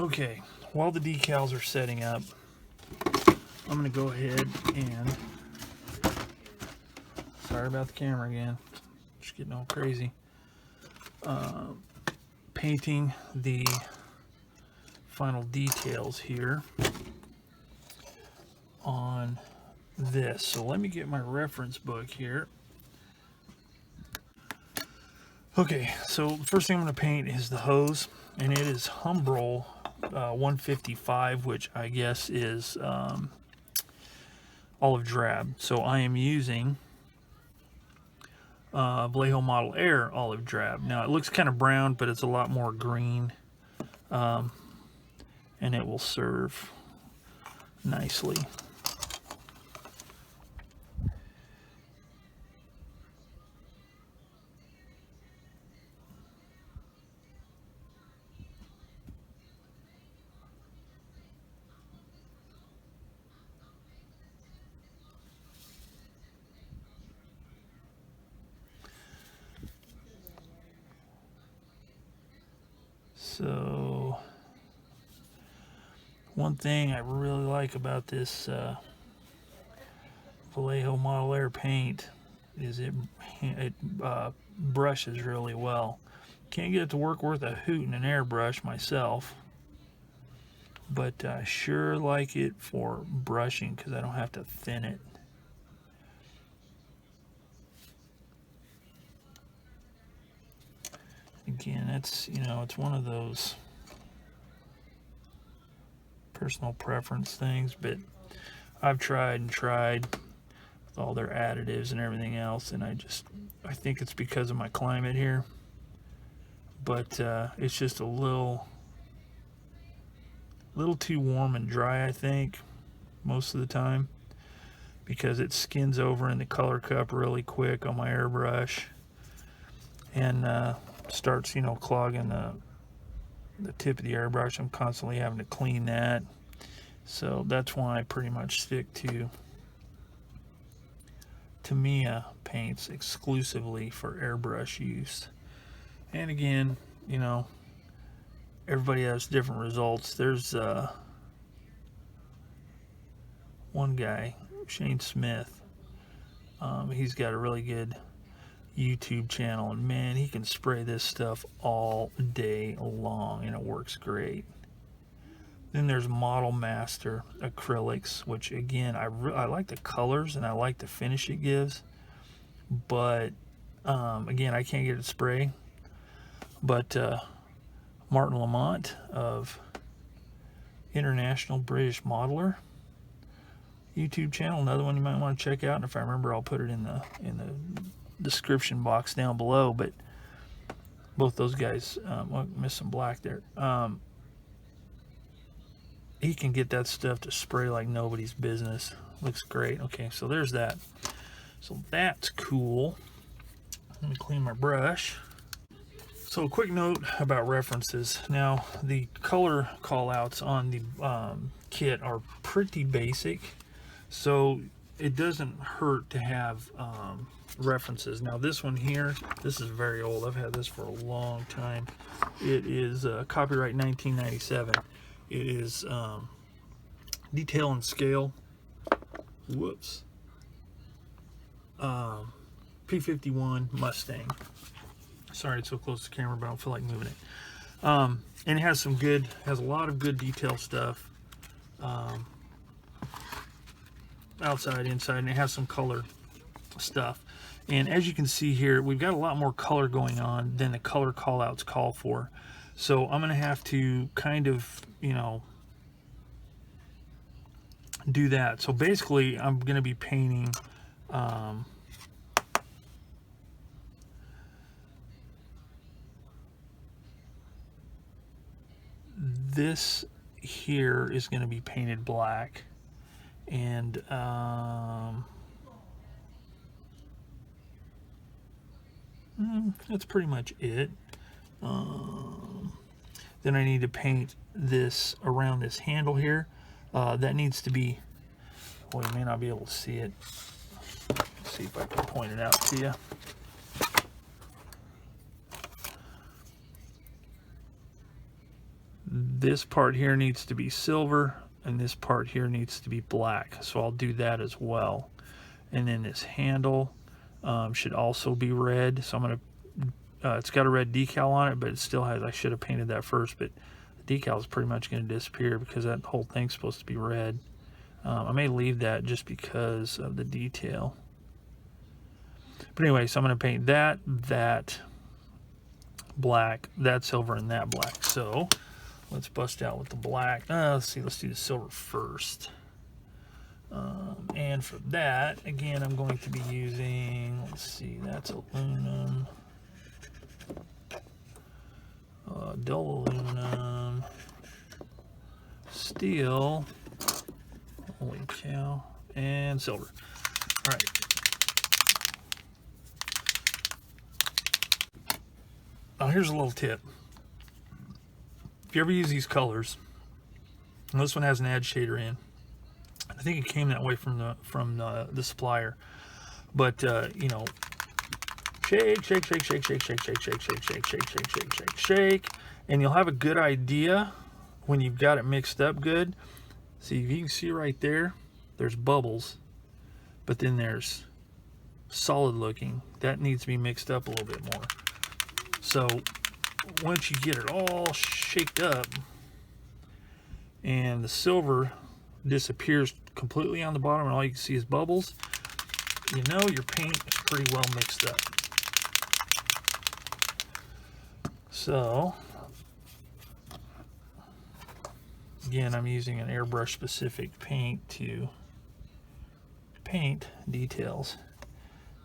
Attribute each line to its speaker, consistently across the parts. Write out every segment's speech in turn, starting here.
Speaker 1: Okay, while the decals are setting up, I'm going to go ahead and, sorry about the camera again, just getting all crazy, painting the final details here on this. So let me get my reference book here. Okay, so the first thing I'm going to paint is the hose, and it is Humbrol 155, which I guess is olive drab. So I am using Vallejo Model Air olive drab. Now it looks kind of brown, but it's a lot more green, and it will serve nicely. So one thing I really like about this Vallejo Model Air paint is it brushes really well. Can't get it to work worth a hoot in an airbrush myself, but I sure like it for brushing because I don't have to thin it. Again, it's, you know, it's one of those personal preference things, but I've tried and tried with all their additives and everything else, and I think it's because of my climate here, but it's just a little too warm and dry, I think, most of the time, because it skins over in the color cup really quick on my airbrush, and starts, you know, clogging the tip of the airbrush. I'm constantly having to clean that, so that's why I pretty much stick to Tamiya paints exclusively for airbrush use. And again, you know, everybody has different results. There's one guy, Shane Smith, he's got a really good YouTube channel, and man, he can spray this stuff all day long and it works great. Then there's Model Master acrylics, which again, I like the colors and I like the finish it gives, but again, I can't get it to spray. But Martin Lamont of International British Modeler YouTube channel, another one you might want to check out, and if I remember, I'll put it in the description box down below. But both those guys, well, missed some black there. He can get that stuff to spray like nobody's business. Looks great. Okay, so there's that. So that's cool. Let me clean my brush. So a quick note about references. Now, the color callouts on the kit are pretty basic, so it doesn't hurt to have references. Now this one here, this is very old. I've had this for a long time. It is copyright 1997. It is detail and scale. Whoops. P51 Mustang. Sorry it's so close to the camera, but I don't feel like moving it. And it has a lot of good detail stuff. Outside, inside, and it has some color stuff. And as you can see here, we've got a lot more color going on than the color callouts call for. So I'm going to have to kind of, you know, do that. So basically, I'm going to be painting this here is going to be painted black, and that's pretty much it. Then I need to paint this around this handle here. That needs to be, well, you may not be able to see it. Let's see if I can point it out to you. this part here needs to be silver and this part here needs to be black, so I'll do that as well. And then this handle should also be red, so I'm going to it's got a red decal on it, but it still has, I should have painted that first, but the decal is pretty much going to disappear because that whole thing's supposed to be red. I may leave that just because of the detail. But anyway, so I'm going to paint that black, that silver, and that black. So let's bust out with the black. Let's see, let's do the silver first. And for that, again, I'm going to be using, let's see, that's aluminum, dull aluminum, steel, holy cow, and silver. All right. Now here's a little tip. If you ever use these colors, and this one has an add shader in, I think it came that way from the supplier, but you know, shake, shake, shake, shake, shake, shake, shake, shake, shake, shake, shake, shake, shake, shake, shake, and you'll have a good idea when you've got it mixed up good. See, you can see right there, there's bubbles, but then there's solid looking. That needs to be mixed up a little bit more. So once you get it all shaked up and the silver disappears completely on the bottom and all you can see is bubbles, you know your paint is pretty well mixed up. So again, I'm using an airbrush specific paint to paint details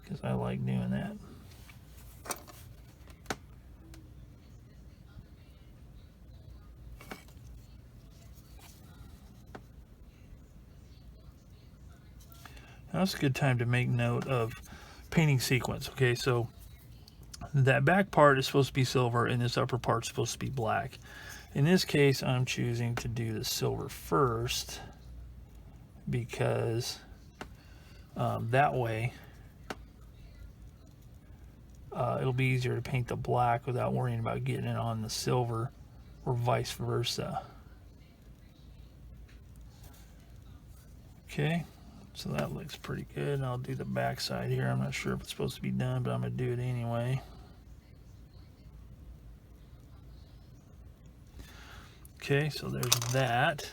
Speaker 1: because I like doing that. Now it's a good time to make note of painting sequence. Okay, so that back part is supposed to be silver and this upper part is supposed to be black. In this case, I'm choosing to do the silver first because that way it'll be easier to paint the black without worrying about getting it on the silver or vice versa. Okay. So that looks pretty good. I'll do the back side here. I'm not sure if it's supposed to be done, but I'm going to do it anyway. Okay, so there's that.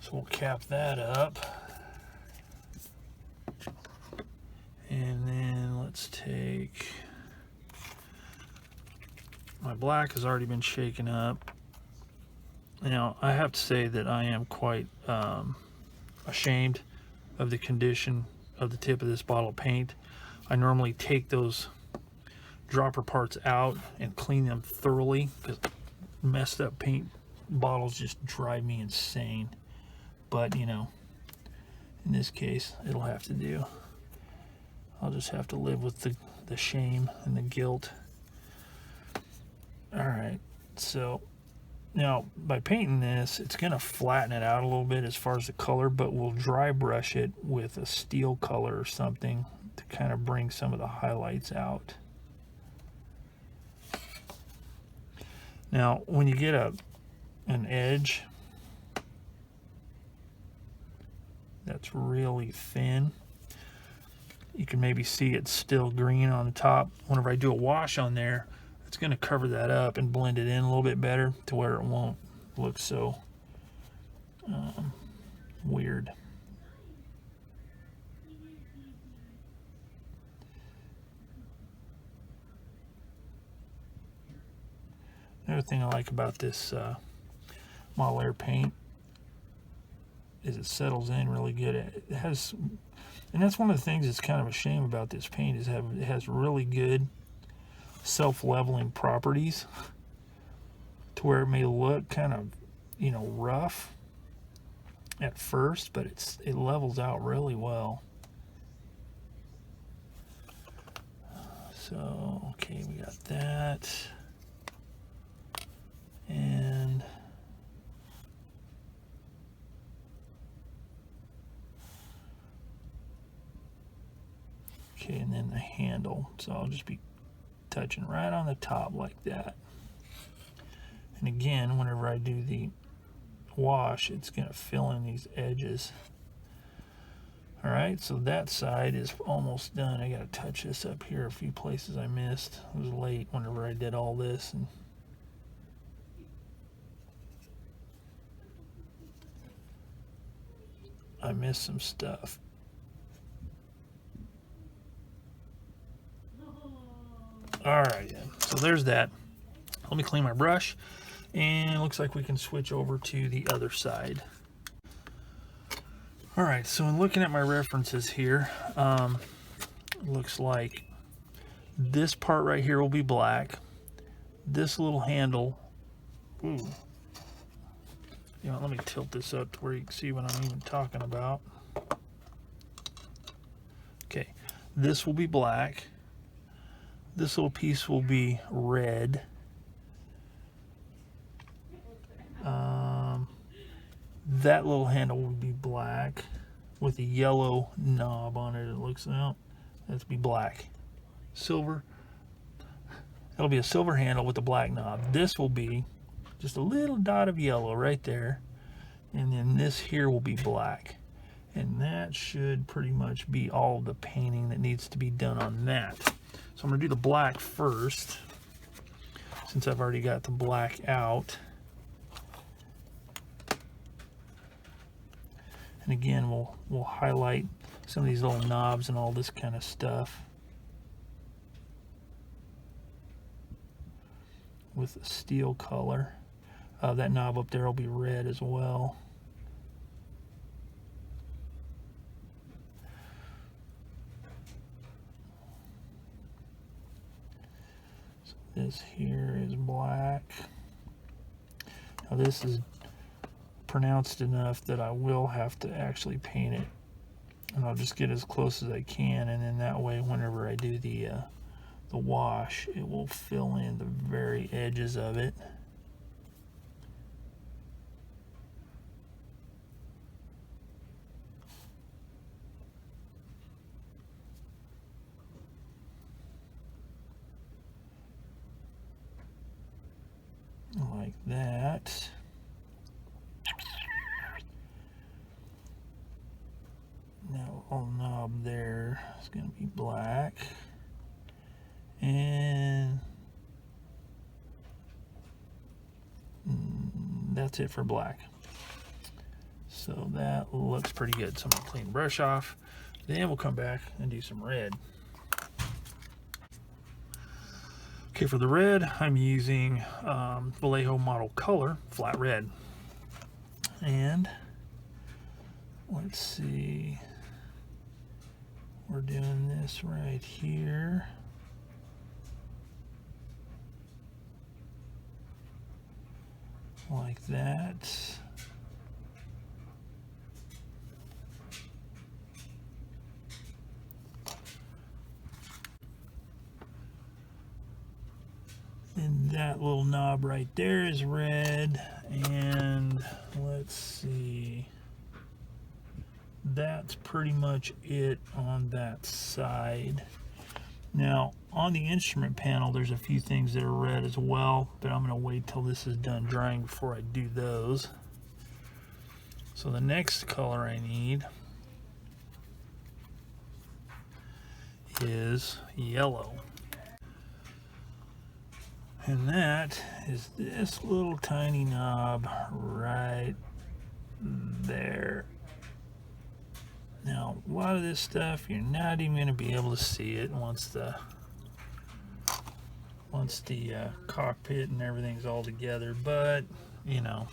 Speaker 1: So we'll cap that up. And then let's take, my black has already been shaken up. Now, I have to say that I am quite ashamed of the condition of the tip of this bottle of paint. I normally take those dropper parts out and clean them thoroughly because messed up paint bottles just drive me insane. But, you know, in this case, it'll have to do. I'll just have to live with the shame and the guilt. All right, so now, by painting this, it's going to flatten it out a little bit as far as the color, but we'll dry brush it with a steel color or something to kind of bring some of the highlights out. Now, when you get an edge that's really thin, you can maybe see it's still green on the top. Whenever I do a wash on there, it's going to cover that up and blend it in a little bit better to where it won't look so weird. Another thing I like about this Model Air paint is it settles in really good. It has, and that's one of the things that's kind of a shame about this paint is it has really good self-leveling properties to where it may look kind of, you know, rough at first, but it levels out really well. So okay, we got that, and okay, and then the handle. So I'll just be touching right on the top like that. And again, whenever I do the wash, it's going to fill in these edges. All right, so that side is almost done. I got to touch this up here, a few places I missed. It was late whenever I did all this, and I missed some stuff. All right, so there's that. Let me clean my brush, and it looks like we can switch over to the other side. All right, so in looking at my references here, looks like this part right here will be black. This little handle, ooh, you know, let me tilt this up to where you can see what I'm even talking about. Okay, this will be black. This little piece will be red. That little handle will be black with a yellow knob on it. It looks out. That'll be black. Silver. It'll be a silver handle with a black knob. This will be just a little dot of yellow right there. And then this here will be black. And that should pretty much be all the painting that needs to be done on that. So I'm going to do the black first, since I've already got the black out. And again, we'll highlight some of these little knobs and all this kind of stuff with a steel color. That knob up there will be red as well. So this here is black. Now this is pronounced enough that I will have to actually paint it, and I'll just get as close as I can, and then that way whenever I do the wash, it will fill in the very edges of it. Like that. Now little knob there is going to be black, and that's it for black. So that looks pretty good. So I'm going to clean the brush off, then we'll come back and do some red. Okay, for the red, I'm using Vallejo Model Color Flat Red, and let's see. We're doing this right here. Like that. And that little knob right there is red. And let's see. That's pretty much it on that side. Now on the instrument panel there's a few things that are red as well, but I'm going to wait till this is done drying before I do those. So the next color I need is yellow, and that is this little tiny knob right there. Now, a lot of this stuff, you're not even going to be able to see it once the cockpit and everything's all together, but, you know,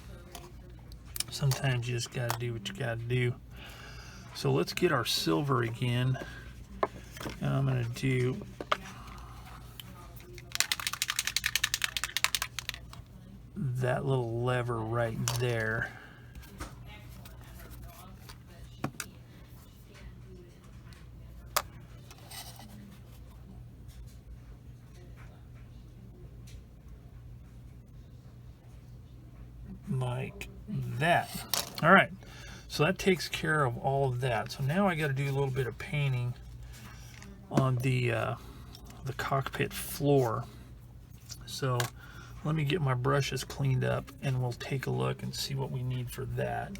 Speaker 1: sometimes you just got to do what you got to do. So let's get our silver again, and I'm going to do that little lever right there. Like that. All right, so that takes care of all of that. So now I got to do a little bit of painting on the the cockpit floor. So let me get my brushes cleaned up and we'll take a look and see what we need for that.